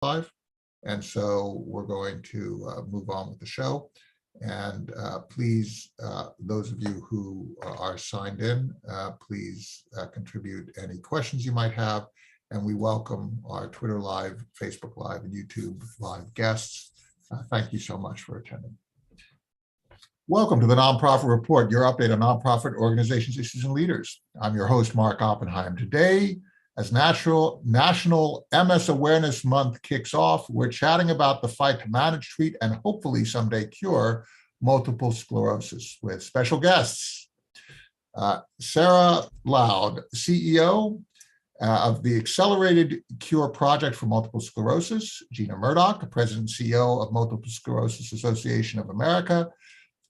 live. And so we're going to move on with the show. And please, those of you who are signed in, please contribute any questions you might have. And we welcome our Twitter Live, Facebook Live, and YouTube Live guests. Thank you so much for attending. Welcome to the Nonprofit Report, your update on nonprofit organizations, issues, and leaders. I'm your host, Mark Oppenheim. Today, as National MS Awareness Month kicks off, we're chatting about the fight to manage, treat, and hopefully someday cure multiple sclerosis with special guests. Sara Loud, CEO of the Accelerated Cure Project for Multiple Sclerosis, Gina Murdoch, President and CEO of Multiple Sclerosis Association of America,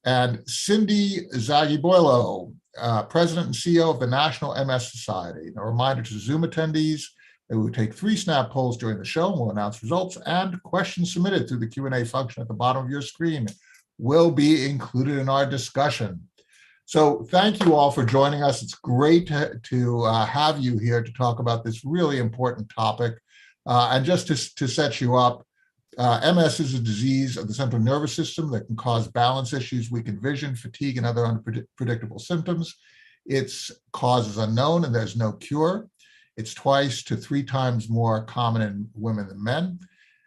and Cyndi Zagieboylo, President and CEO of the National MS Society. A reminder to Zoom attendees that we will take 3 snap polls during the show, and we'll announce results, and questions submitted through the Q&A function at the bottom of your screen will be included in our discussion. So thank you all for joining us. It's great to have you here to talk about this really important topic. And just to set you up, MS is a disease of the central nervous system that can cause balance issues, weakened vision, fatigue, and other unpredictable symptoms. Its cause is unknown and there's no cure. It's 2 to 3 times more common in women than men.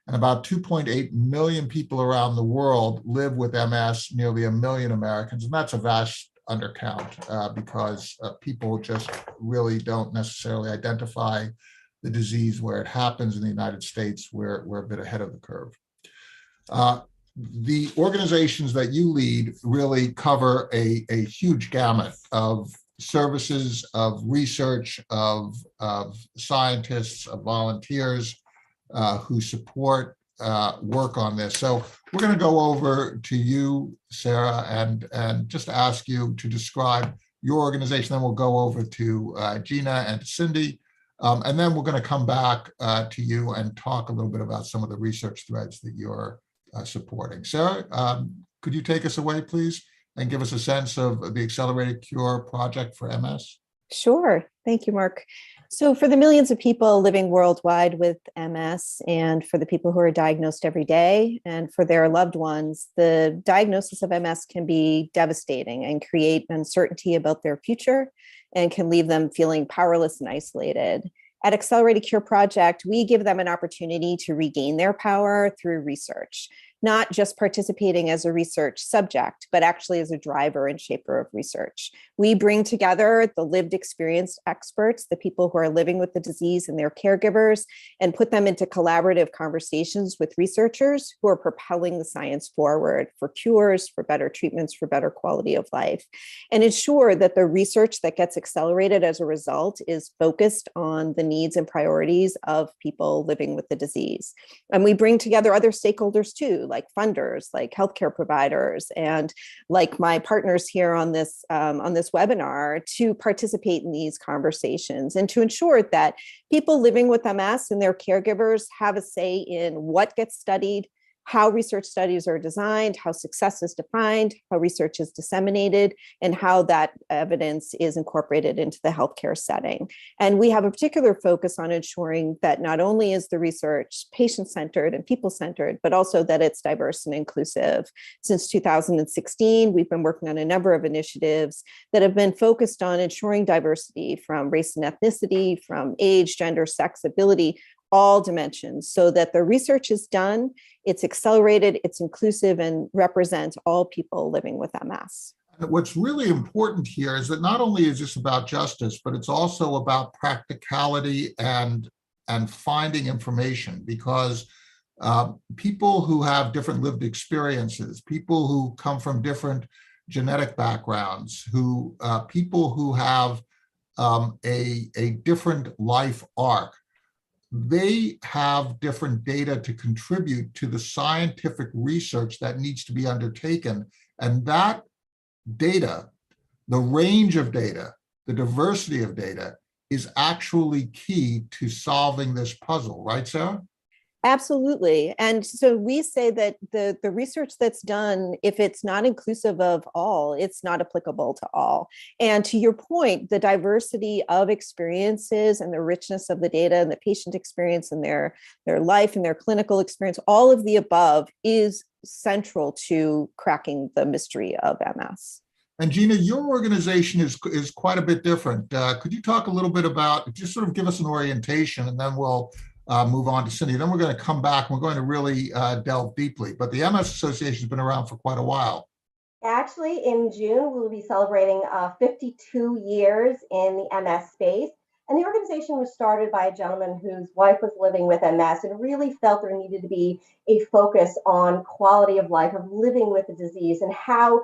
And about 2.8 million people around the world live with MS, nearly 1 million Americans. And that's a vast undercount because people just really don't necessarily identify the disease where it happens. In the United States, we're a bit ahead of the curve. The organizations that you lead really cover a huge gamut of services, of research, of scientists, of volunteers who support work on this. So we're going to go over to you, Sara, and just ask you to describe your organization. Then we'll go over to Gina and to Cyndi. And then we're going to come back to you and talk a little bit about some of the research threads that you're supporting. Sara, could you take us away, please, and give us a sense of the Accelerated Cure Project for MS? Sure. Thank you, Mark. So for the millions of people living worldwide with MS, and for the people who are diagnosed every day, and for their loved ones, the diagnosis of MS can be devastating and create uncertainty about their future and can leave them feeling powerless and isolated. At Accelerated Cure Project, we give them an opportunity to regain their power through research, not just participating as a research subject, but actually as a driver and shaper of research. We bring together the lived experienced experts, the people who are living with the disease and their caregivers, and put them into collaborative conversations with researchers who are propelling the science forward for cures, for better treatments, for better quality of life, and ensure that the research that gets accelerated as a result is focused on the needs and priorities of people living with the disease. And we bring together other stakeholders too, like funders, like healthcare providers, and like my partners here on this webinar, to participate in these conversations and to ensure that people living with MS and their caregivers have a say in what gets studied, how research studies are designed, how success is defined, how research is disseminated, and how that evidence is incorporated into the healthcare setting. And we have a particular focus on ensuring that not only is the research patient-centered and people-centered, but also that it's diverse and inclusive. Since 2016, we've been working on a number of initiatives that have been focused on ensuring diversity from race and ethnicity, from age, gender, sex, ability, all dimensions, so that the research is done, it's accelerated, it's inclusive, and represents all people living with MS. What's really important here is that not only is this about justice, but it's also about practicality and finding information, because people who have different lived experiences, people who come from different genetic backgrounds, people who have a different life arc, they have different data to contribute to the scientific research that needs to be undertaken. And that data, the range of data, the diversity of data, is actually key to solving this puzzle, right, Sara? Absolutely. And so we say that the research that's done, if it's not inclusive of all, it's not applicable to all. And to your point, the diversity of experiences and the richness of the data and the patient experience and their life and their clinical experience, all of the above is central to cracking the mystery of MS. And Gina, your organization is quite a bit different. Could you talk a little bit about, just sort of give us an orientation, and then we'll move on to Cyndi. Then we're going to come back and we're going to really delve deeply. But the MS Association has been around for quite a while. Actually, in June, we'll be celebrating 52 years in the MS space. And the organization was started by a gentleman whose wife was living with MS and really felt there needed to be a focus on quality of life, of living with the disease, and how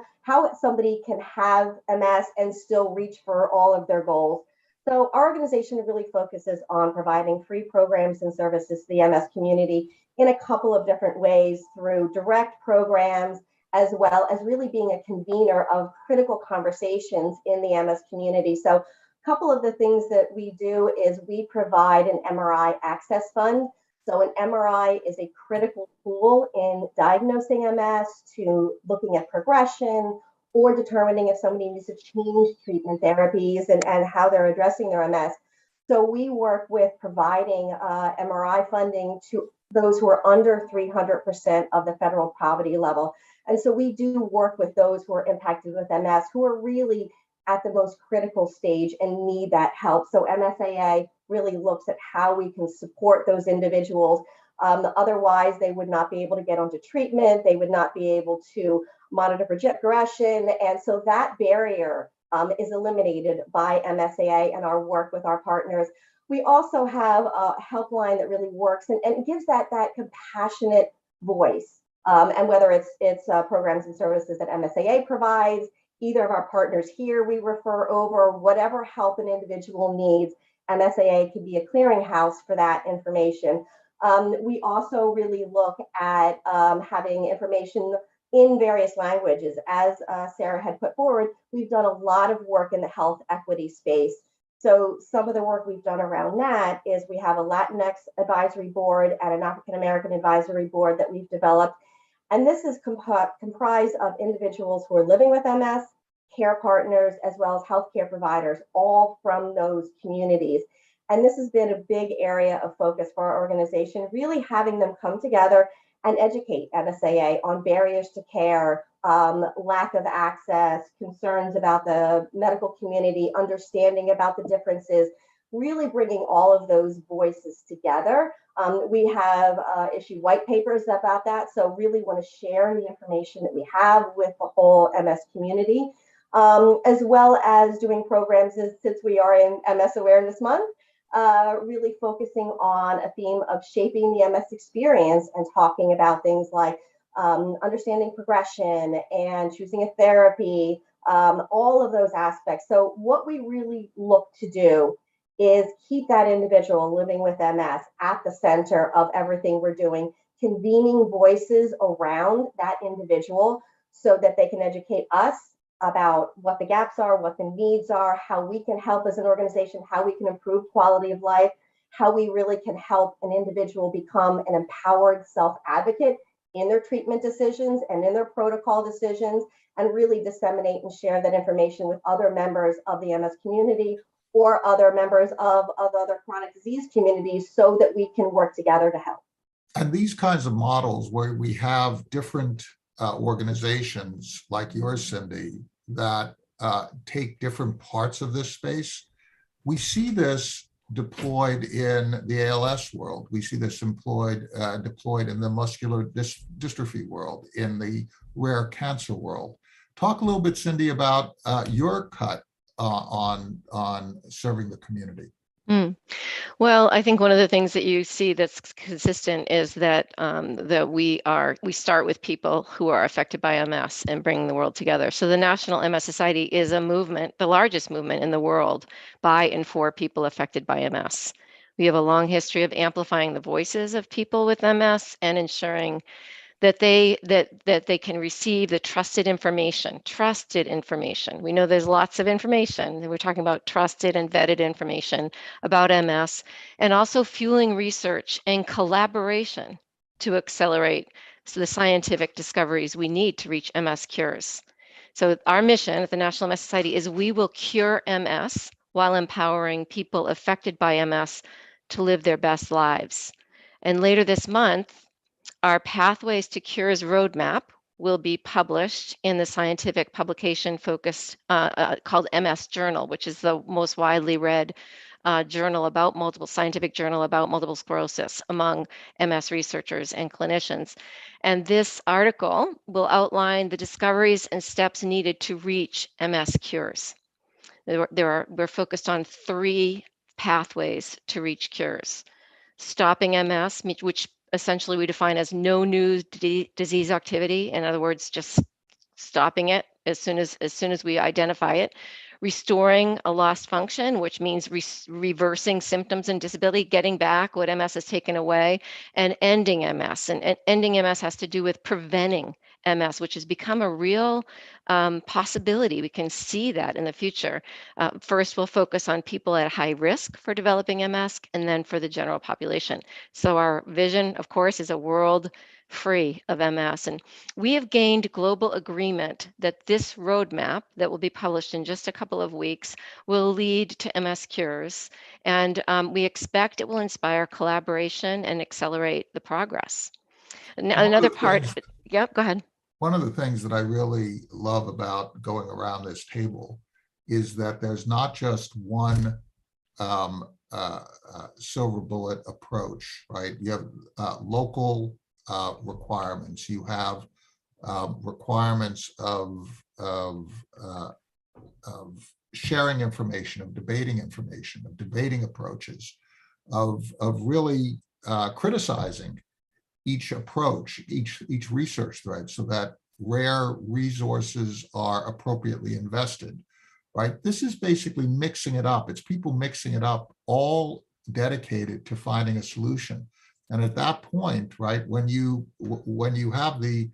somebody can have MS and still reach for all of their goals. So our organization really focuses on providing free programs and services to the MS community in a couple of different ways, through direct programs, as well as really being a convener of critical conversations in the MS community. So a couple of the things that we do is we provide an MRI Access Fund. So an MRI is a critical tool in diagnosing MS, to looking at progression, or determining if somebody needs to change treatment therapies and how they're addressing their MS. So we work with providing MRI funding to those who are under 300% of the federal poverty level. And so we do work with those who are impacted with MS, who are really at the most critical stage and need that help. So MSAA really looks at how we can support those individuals. Otherwise, they would not be able to get onto treatment. They would not be able to monitor for progression. And so that barrier is eliminated by MSAA and our work with our partners. We also have a helpline that really works and gives that compassionate voice. And whether it's programs and services that MSAA provides, either of our partners here, we refer over whatever help an individual needs. MSAA can be a clearinghouse for that information. We also really look at having information in various languages. As Sara had put forward, we've done a lot of work in the health equity space. So some of the work we've done around that is we have a Latinx advisory board and an African American advisory board that we've developed. And this is comprised of individuals who are living with MS, care partners, as well as healthcare providers, all from those communities. And this has been a big area of focus for our organization, really having them come together and educate MSAA on barriers to care, lack of access, concerns about the medical community, understanding about the differences, really bringing all of those voices together. We have issued white papers about that, so really want to share the information that we have with the whole MS community, as well as doing programs since we are in MS Awareness Month, really focusing on a theme of shaping the MS experience and talking about things like understanding progression and choosing a therapy, all of those aspects. So what we really look to do is keep that individual living with MS at the center of everything we're doing, convening voices around that individual so that they can educate us about what the gaps are, what the needs are, how we can help as an organization, how we can improve quality of life, how we really can help an individual become an empowered self-advocate in their treatment decisions and in their protocol decisions, and really disseminate and share that information with other members of the MS community or other members of other chronic disease communities so that we can work together to help. And these kinds of models where we have different organizations like yours, Cyndi, that take different parts of this space, we see this deployed in the ALS world. We see this deployed in the muscular dystrophy world, in the rare cancer world. Talk a little bit, Cyndi, about your cut on serving the community. Well, I think one of the things that you see that's consistent is that we start with people who are affected by MS and bring the world together. So the National MS Society is a movement, the largest movement in the world by and for people affected by MS. We have a long history of amplifying the voices of people with MS and ensuring that they can receive the trusted information. Trusted information. We know there's lots of information. We're talking about trusted and vetted information about MS, and also fueling research and collaboration to accelerate the scientific discoveries we need to reach MS cures. So our mission at the National MS Society is we will cure MS while empowering people affected by MS to live their best lives. And later this month, our Pathways to Cures roadmap will be published in the scientific publication focused called MS Journal, which is the most widely read scientific journal about multiple sclerosis among MS researchers and clinicians. And this article will outline the discoveries and steps needed to reach MS cures. We're focused on 3 pathways to reach cures. Stopping MS, which essentially we define as no new disease activity. In other words, just stopping it as soon as we identify it. Restoring a lost function, which means reversing symptoms and disability, getting back what MS has taken away, and ending MS. And ending MS has to do with preventing MS, which has become a real possibility. We can see that in the future. First, we'll focus on people at high risk for developing MS, and then for the general population. So our vision, of course, is a world free of MS. And we have gained global agreement that this roadmap that will be published in just a couple of weeks will lead to MS cures. And we expect it will inspire collaboration and accelerate the progress. Another part, yep, go ahead. One of the things that I really love about going around this table is that there's not just one silver bullet approach, right? You have local requirements. You have requirements of sharing information, of debating approaches, of really criticizing each approach, each research thread, so that rare resources are appropriately invested, right? This is basically mixing it up. It's people mixing it up, all dedicated to finding a solution. And at that point, right, when you have the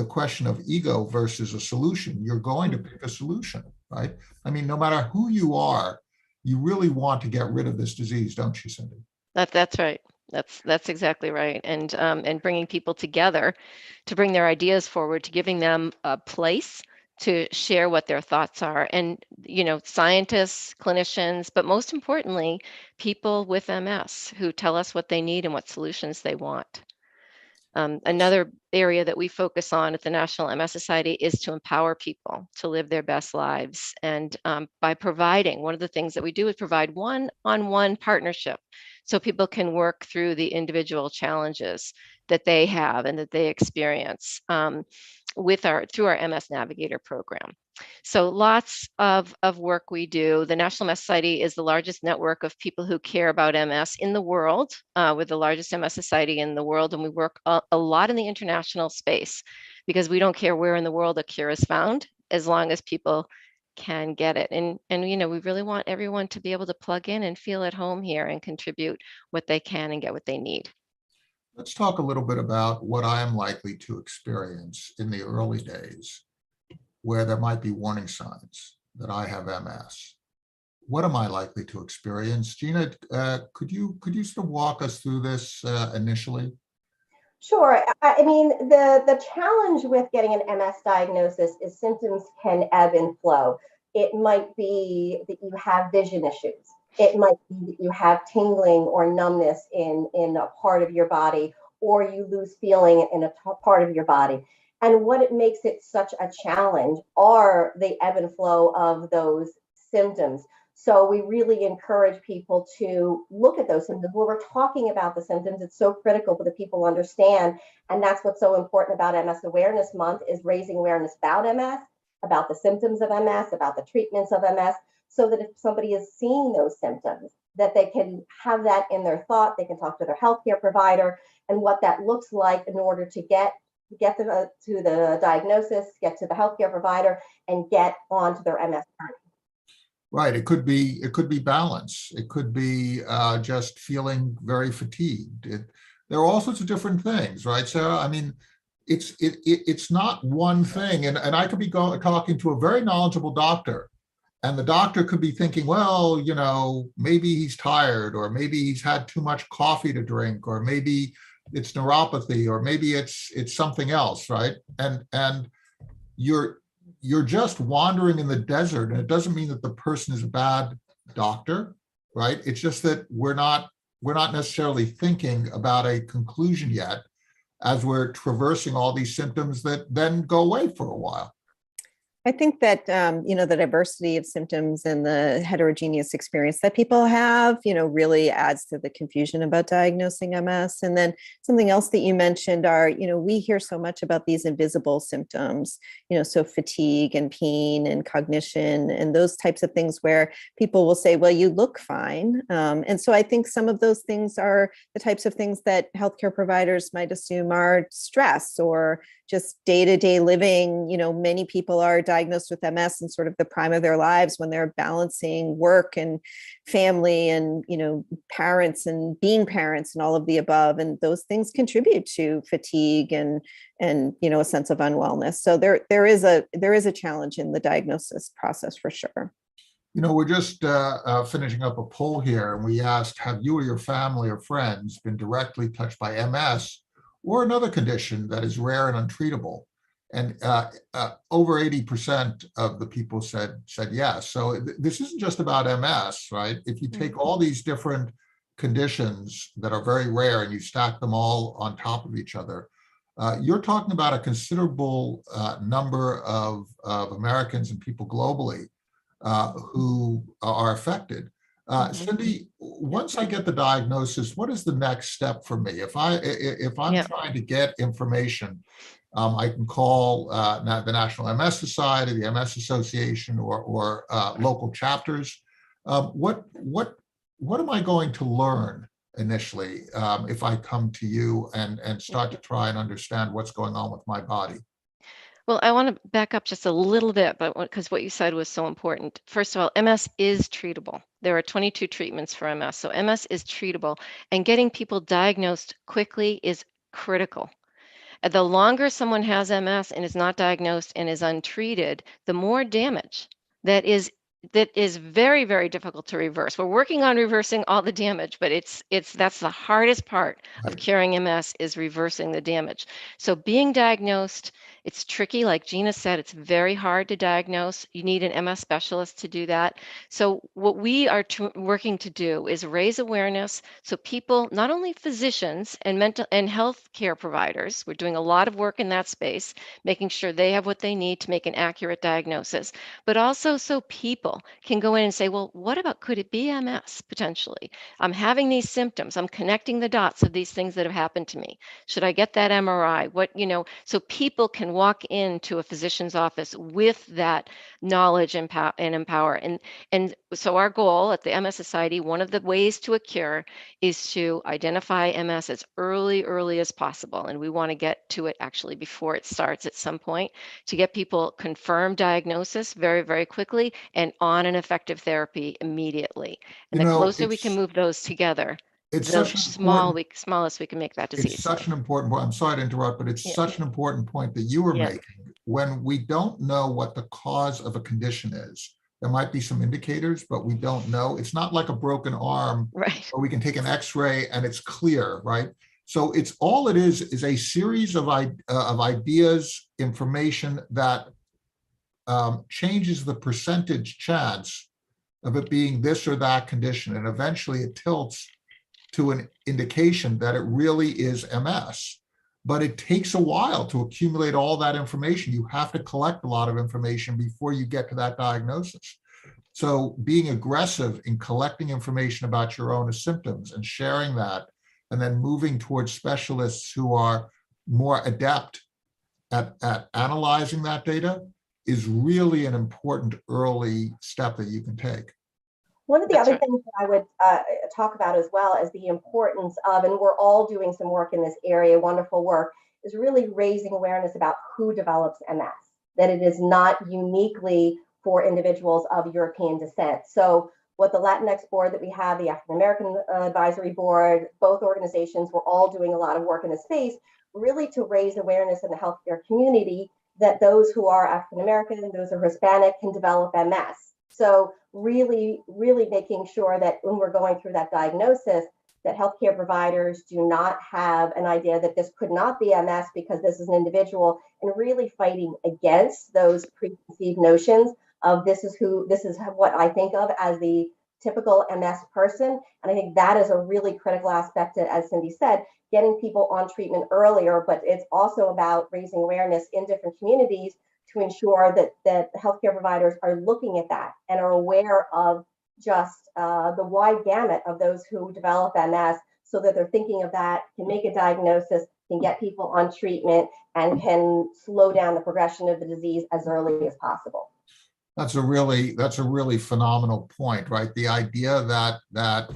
question of ego versus a solution, you're going to pick a solution, right? I mean, no matter who you are, you really want to get rid of this disease, don't you, Cyndi? That's right. That's exactly right. And bringing people together to bring their ideas forward, to giving them a place to share what their thoughts are. And, scientists, clinicians, but most importantly, people with MS who tell us what they need and what solutions they want. Another area that we focus on at the National MS Society is to empower people to live their best lives. And by providing, one of the things that we do is provide one-on-one partnership so people can work through the individual challenges that they have and that they experience through our MS Navigator program. So lots of work we do. The National MS Society is the largest network of people who care about MS in the world. We're the largest MS society in the world, and we work a lot in the international space because we don't care where in the world a cure is found, as long as people can get it. And we really want everyone to be able to plug in and feel at home here and contribute what they can and get what they need. Let's talk a little bit about what I am likely to experience in the early days, where there might be warning signs that I have MS. What am I likely to experience? Gina, could you sort of walk us through this initially? Sure. I mean, the challenge with getting an MS diagnosis is symptoms can ebb and flow. It might be that you have vision issues. It might be that you have tingling or numbness in a part of your body, or you lose feeling in a part of your body. And what it makes it such a challenge are the ebb and flow of those symptoms. So we really encourage people to look at those symptoms. When we're talking about the symptoms, it's so critical for the people to understand. And that's what's so important about MS Awareness Month, is raising awareness about MS, about the symptoms of MS, about the treatments of MS, so that if somebody is seeing those symptoms, that they can have that in their thought, they can talk to their healthcare provider, and what that looks like in order to get to the diagnosis, get to the healthcare provider, and get onto their MS journey. Right. It could be balance. It could be just feeling very fatigued. There are all sorts of different things, right, Sara? I mean, it's not one thing. And I could be talking to a very knowledgeable doctor, and the doctor could be thinking, well, maybe he's tired, or maybe he's had too much coffee to drink, or maybe it's neuropathy, or maybe it's something else, right? And you're just wandering in the desert, and it doesn't mean that the person is a bad doctor, right? It's just that we're not necessarily thinking about a conclusion yet, as we're traversing all these symptoms that then go away for a while. I think that, the diversity of symptoms and the heterogeneous experience that people have, really adds to the confusion about diagnosing MS. And then something else that you mentioned are, we hear so much about these invisible symptoms, so fatigue and pain and cognition and those types of things where people will say, well, you look fine. And so I think some of those things are the types of things that healthcare providers might assume are stress or just day-to-day living. Many people are diagnosed with MS in sort of the prime of their lives when they're balancing work and family and, parents and being parents and all of the above. And those things contribute to fatigue and a sense of unwellness. So there is a challenge in the diagnosis process for sure. We're just finishing up a poll here, and we asked, have you or your family or friends been directly touched by MS or another condition that is rare and untreatable? And over 80% of the people said yes. So this isn't just about MS, right? If you take all these different conditions that are very rare and you stack them all on top of each other, you're talking about a considerable number of Americans and people globally who are affected. Cyndi, once I get the diagnosis, what is the next step for me? If I'm trying to get information, I can call the National MS Society, the MS Association, or local chapters. What am I going to learn initially if I come to you and start to try and understand what's going on with my body? Well, I want to back up just a little bit, but because what you said was so important. First of all, MS is treatable. There are 22 treatments for MS, so MS is treatable, and getting people diagnosed quickly is critical. The longer someone has MS and is not diagnosed and is untreated, the more damage that is very, very difficult to reverse. We're working on reversing all the damage, but that's the hardest part of curing MS is reversing the damage. So being diagnosed, it's tricky. Like Gina said, it's very hard to diagnose. You need an MS specialist to do that. So what we are working to do is raise awareness so people, not only physicians and mental and health care providers, we're doing a lot of work in that space, making sure they have what they need to make an accurate diagnosis, but also so people can go in and say, well, what about, could it be MS potentially? I'm having these symptoms. I'm connecting the dots of these things that have happened to me. Should I get that MRI? So people can walk into a physician's office with that knowledge and empower. And so our goal at the MS Society, one of the ways to a cure is to identify MS as early as possible. And we want to get to it actually before it starts at some point, to get people confirmed diagnosis very, very quickly and on an effective therapy immediately. And the closer we can move those together, the smallest we can make that disease. It's such an important point. I'm sorry to interrupt, but it's such an important point that you were making. When we don't know what the cause of a condition is, there might be some indicators, but we don't know. It's not like a broken arm, right? Or we can take an X-ray and it's clear, right? So it's all it is a series of ideas, information that changes the percentage chance of it being this or that condition, and eventually it tilts to an indication that it really is MS. But it takes a while to accumulate all that information. You have to collect a lot of information before you get to that diagnosis. So being aggressive in collecting information about your own symptoms and sharing that, and then moving towards specialists who are more adept at analyzing that data is really an important early step that you can take. One of the other things that I would talk about as well as the importance of, and we're all doing some work in this area, wonderful work, is really raising awareness about who develops MS, that it is not uniquely for individuals of European descent. So what the Latinx board that we have, the African American Advisory Board, both organizations were all doing a lot of work in this space, really to raise awareness in the healthcare community that those who are African American and those who are Hispanic can develop MS. So really, really making sure that when we're going through that diagnosis, that healthcare providers do not have an idea that this could not be MS because this is an individual, and really fighting against those preconceived notions of this is what I think of as the typical MS person. And I think that is a really critical aspect, as Cyndi said, getting people on treatment earlier, but it's also about raising awareness in different communities to ensure that healthcare providers are looking at that and are aware of just the wide gamut of those who develop MS, so that they're thinking of that, can make a diagnosis, can get people on treatment, and can slow down the progression of the disease as early as possible. That's a really phenomenal point, right? The idea that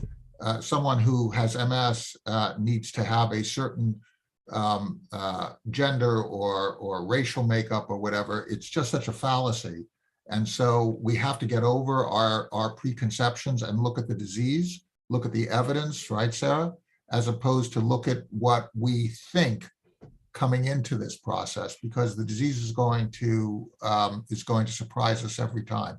someone who has MS needs to have a certain gender or racial makeup or whatever, it's just such a fallacy. And so we have to get over our preconceptions and look at the disease, look at the evidence, right, Sara? As opposed to look at what we think coming into this process, because the disease is going to surprise us every time.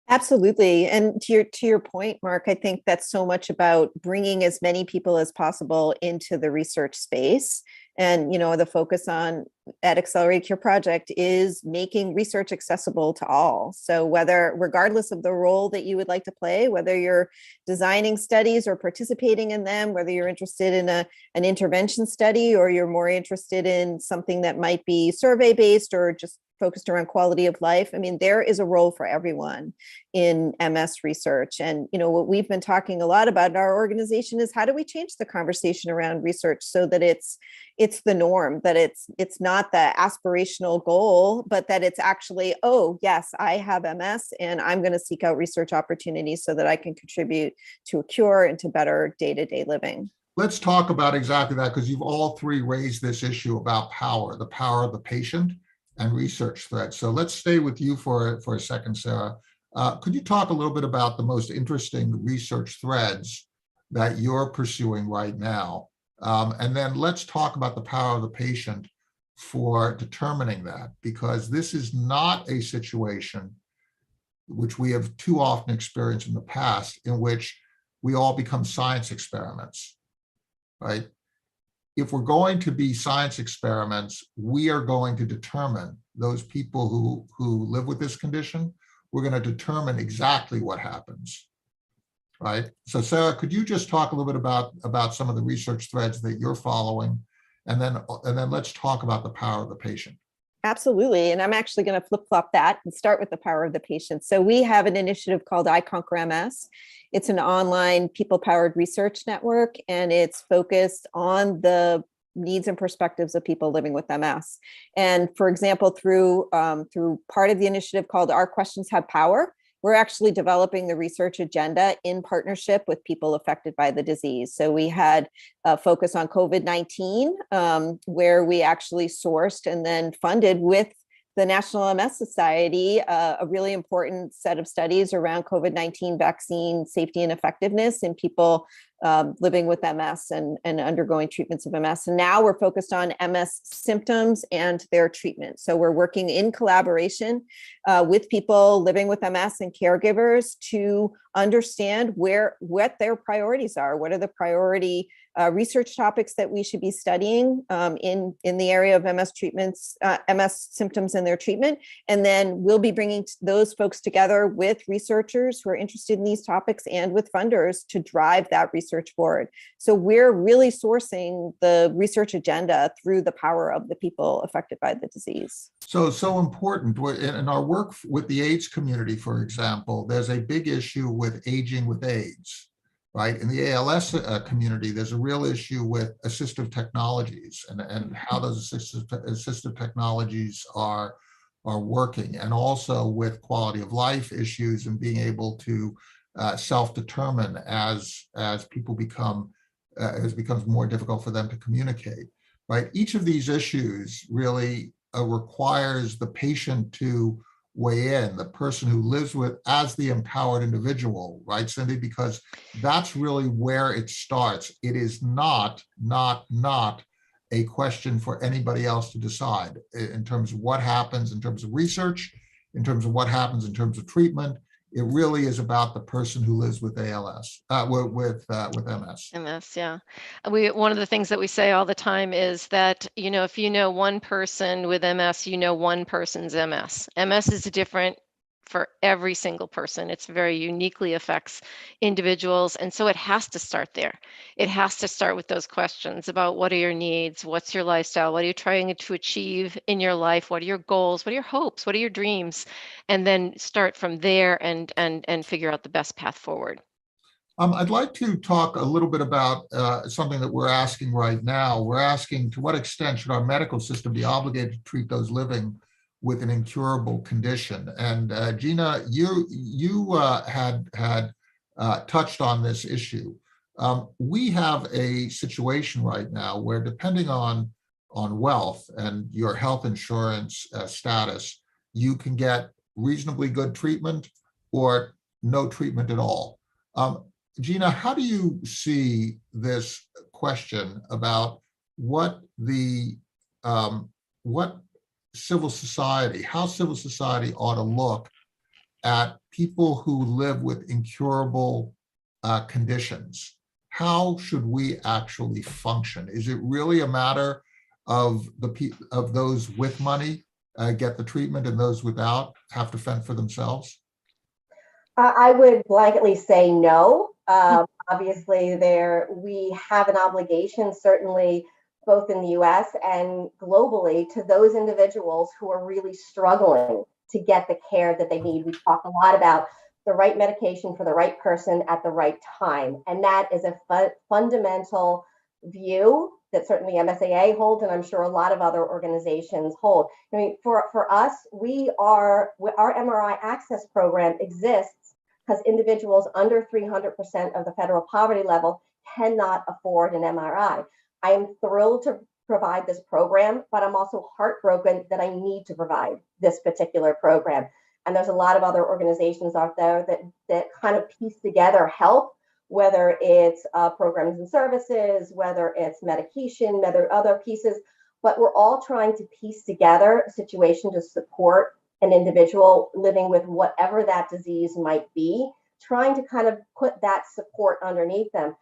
Absolutely. And to your point, Mark, I think that's so much about bringing as many people as possible into the research space. And, the focus at Accelerated Cure Project is making research accessible to all. So regardless of the role that you would like to play, whether you're designing studies or participating in them, whether you're interested in an intervention study, or you're more interested in something that might be survey-based or just focused around quality of life. I mean, there is a role for everyone in MS research. And, what we've been talking a lot about in our organization is how do we change the conversation around research so that it's the norm, that it's not the aspirational goal, but that it's actually, oh, yes, I have MS and I'm going to seek out research opportunities so that I can contribute to a cure and to better day-to-day living. Let's talk about exactly that, because you've all three raised this issue about the power of the patient and research threads. So let's stay with you for a second, Sara. Could you talk a little bit about the most interesting research threads that you're pursuing right now? And then let's talk about the power of the patient for determining that, because this is not a situation which we have too often experienced in the past, in which we all become science experiments, right? If we're going to be science experiments, we are going to determine those people who live with this condition. We're going to determine exactly what happens, right? So Sara, could you just talk a little bit about some of the research threads that you're following, and then let's talk about the power of the patient. Absolutely. And I'm actually going to flip-flop that and start with the power of the patient. So we have an initiative called I Conquer MS. It's an online people-powered research network, and it's focused on the needs and perspectives of people living with MS. And for example, through part of the initiative called Our Questions Have Power, we're actually developing the research agenda in partnership with people affected by the disease. So we had a focus on COVID-19, where we actually sourced and then funded with the National MS Society a really important set of studies around COVID-19 vaccine safety and effectiveness in people living with MS and undergoing treatments of MS. And now we're focused on MS symptoms and their treatment. So we're working in collaboration with people living with MS and caregivers to understand what their priorities are. What are the priority research topics that we should be studying in the area of MS treatments, MS symptoms and their treatment. And then we'll be bringing those folks together with researchers who are interested in these topics and with funders to drive that research forward. So we're really sourcing the research agenda through the power of the people affected by the disease. So important. In our work with the AIDS community, for example, there's a big issue with aging with AIDS. Right. In the ALS community, there's a real issue with assistive technologies and how those assistive technologies are working, and also with quality of life issues and being able to self-determine as people as it becomes more difficult for them to communicate. Right. Each of these issues really requires the patient to weigh in, the person who lives with as the empowered individual, right, Cyndi? Because that's really where it starts. It is not a question for anybody else to decide in terms of what happens in terms of research, in terms of what happens in terms of treatment. It really is about the person who lives with ALS, with MS. MS, yeah. One of the things that we say all the time is that, if you know one person with MS, you know one person's MS. MS is different for every single person. It's very uniquely affects individuals. And so it has to start there. It has to start with those questions about what are your needs? What's your lifestyle? What are you trying to achieve in your life? What are your goals? What are your hopes? What are your dreams? And then start from there and figure out the best path forward. I'd like to talk a little bit about something that we're asking right now. We're asking, to what extent should our medical system be obligated to treat those living with an incurable condition? And Gina, you had touched on this issue. We have a situation right now where, depending on wealth and your health insurance status, you can get reasonably good treatment or no treatment at all. Gina, how do you see this question about how civil society ought to look at people who live with incurable conditions? How should we actually function? Is it really a matter of those with money get the treatment and those without have to fend for themselves? I would blanketly say no. Obviously, we have an obligation, certainly both in the US and globally, to those individuals who are really struggling to get the care that they need. We talk a lot about the right medication for the right person at the right time. And that is a fundamental view that certainly MSAA holds, and I'm sure a lot of other organizations hold. I mean, for us, our MRI Access program exists because individuals under 300% of the federal poverty level cannot afford an MRI. I am thrilled to provide this program, but I'm also heartbroken that I need to provide this particular program. And there's a lot of other organizations out there that kind of piece together help, whether it's programs and services, whether it's medication, whether other pieces, but we're all trying to piece together a situation to support an individual living with whatever that disease might be, trying to kind of put that support underneath them.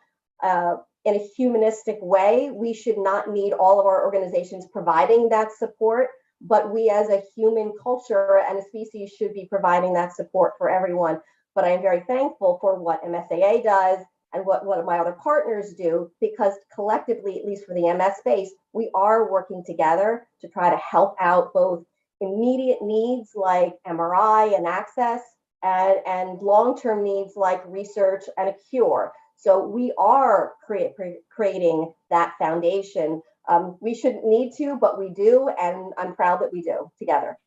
In a humanistic way, we should not need all of our organizations providing that support, but we as a human culture and a species should be providing that support for everyone. But I am very thankful for what MSAA does and what one of my other partners do, because collectively, at least for the MS space, we are working together to try to help out both immediate needs like MRI and access, and long-term needs like research and a cure. So we are creating that foundation. We shouldn't need to, but we do, and I'm proud that we do together.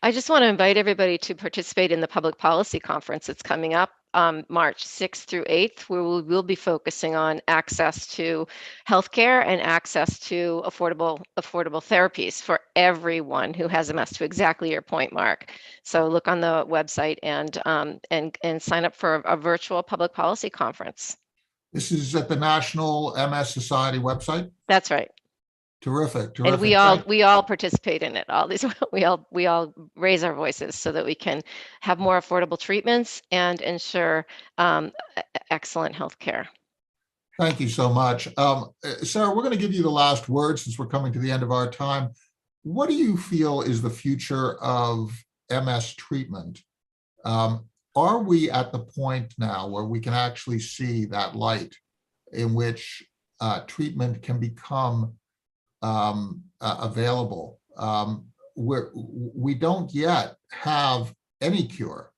I just want to invite everybody to participate in the Public Policy Conference that's coming up March 6th through 8th, where we'll be focusing on access to healthcare and access to affordable therapies for everyone who has MS, to exactly your point, Mark. So look on the website and sign up for a virtual public policy conference. This is at the National MS Society website? That's right. Terrific. And we all participate in it. We all raise our voices so that we can have more affordable treatments and ensure excellent health care. Thank you so much. Sara, we're going to give you the last word since we're coming to the end of our time. What do you feel is the future of MS treatment? Are we at the point now where we can actually see that light in which treatment can become available? We don't yet have any cure,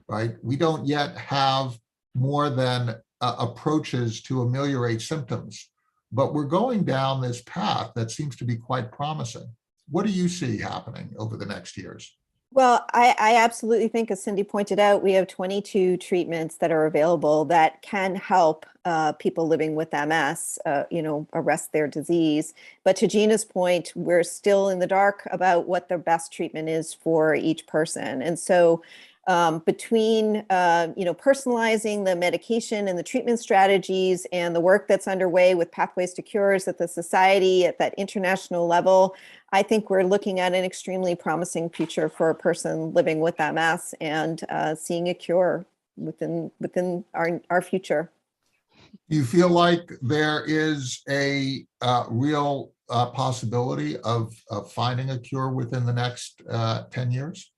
right? We don't yet have more than approaches to ameliorate symptoms, but we're going down this path that seems to be quite promising. What do you see happening over the next years? Well, I absolutely think, as Cyndi pointed out, we have 22 treatments that are available that can help people living with MS, arrest their disease. But to Gina's point, we're still in the dark about what the best treatment is for each person. And so between, personalizing the medication and the treatment strategies and the work that's underway with Pathways to Cures at the society at that international level, I think we're looking at an extremely promising future for a person living with MS and seeing a cure within our future. Do you feel like there is a real possibility of finding a cure within the next 10 years?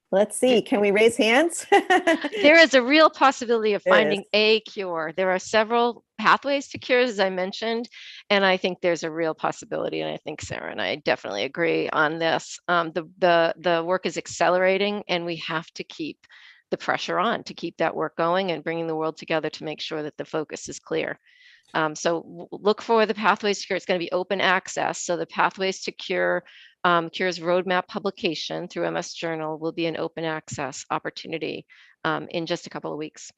Let's see, can we raise hands? There is a real possibility of There finding is. a cure. There are several pathways to cures, as I mentioned, and I think there's a real possibility. And I think Sara and I definitely agree on this. The work is accelerating, and we have to keep the pressure on to keep that work going and bringing the world together to make sure that the focus is clear. So look for the Pathways to Cure. It's going to be open access. So the Pathways to Cure Cure's roadmap publication through MS Journal will be an open access opportunity in just a couple of weeks.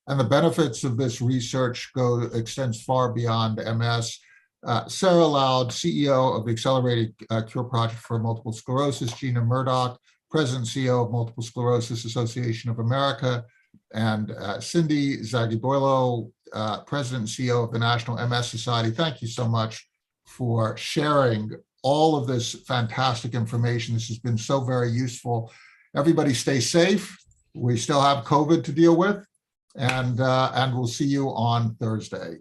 And the benefits of this research extends far beyond MS. Sara Loud, CEO of the Accelerated Cure Project for Multiple Sclerosis, Gina Murdoch, President and CEO of Multiple Sclerosis Association of America, and Cyndi Zagieboylo, President and CEO of the National MS Society. Thank you so much for sharing all of this fantastic information. This has been so very useful. Everybody stay safe. We still have COVID to deal with, and we'll see you on Thursday.